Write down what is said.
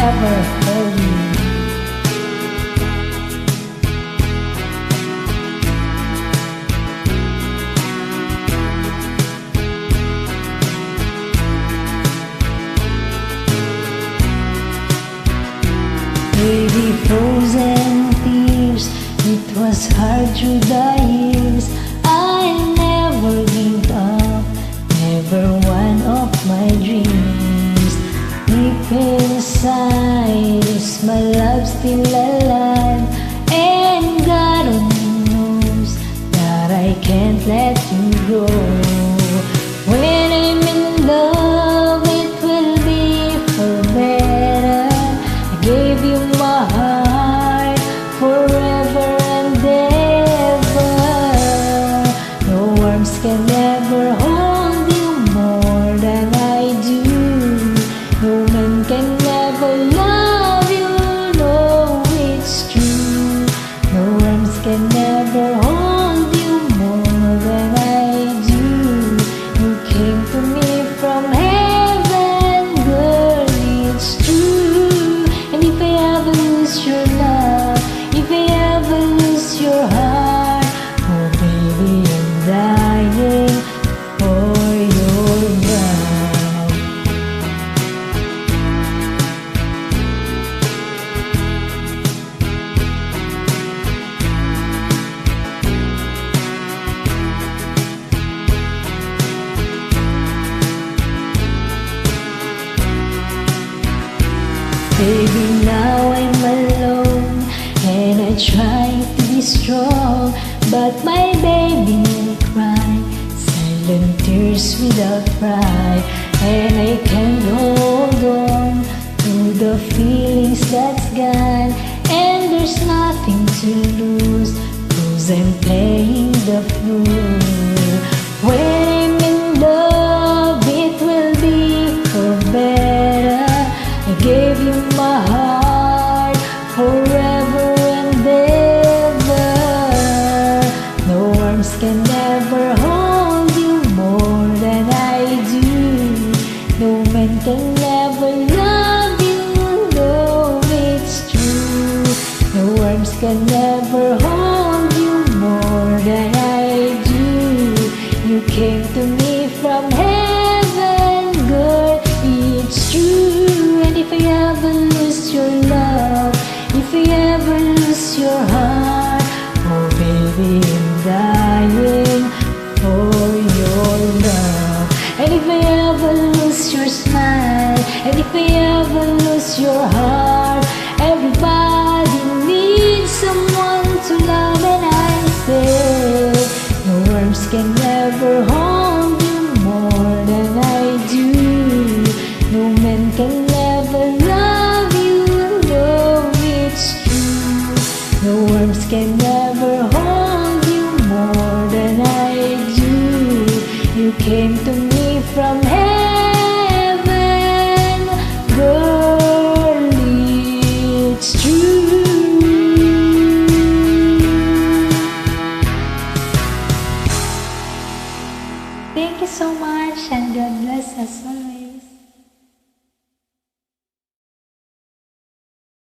ever held you. Baby, frozen tears, it was hard through the years. I never gave up, never one of my dreams. Deep inside, is my love still alive? And God only knows that I can't let you go. When I'm in love, it will be for better. I gave you my heart forever and ever. No arms can ever hold you more than I do. No man can ever love you, no, it's true. No arms can ever hold you more than I do. You came to me from heaven, girl, it's true. And if I ever lose your love, if I ever lose your heart, oh baby, I'm dying for your love. Baby, now I'm alone and I try to be strong, but my baby will cry silent tears without pride. And I can't hold on to the feelings that's gone, and there's nothing to lose, 'cause I'm playing the fool. When I'm in love, it will be for better. I gave you my heart forever and ever. No arms can ever hold you more than I do. No man can ever love you, no, it's true. No arms can ever hold you more than I do. You came to me from heaven, girl, it's true. And if I ever lose your love, if I ever lose your heart, oh baby, I'm dying for your love. And if I ever lose your smile, and if I ever lose your heart, everybody needs someone to love, and I say, no arms can ever hold you more than I do. No man can ever love you, no, it's true. No arms can ever hold you more than I do. You came to me from heaven.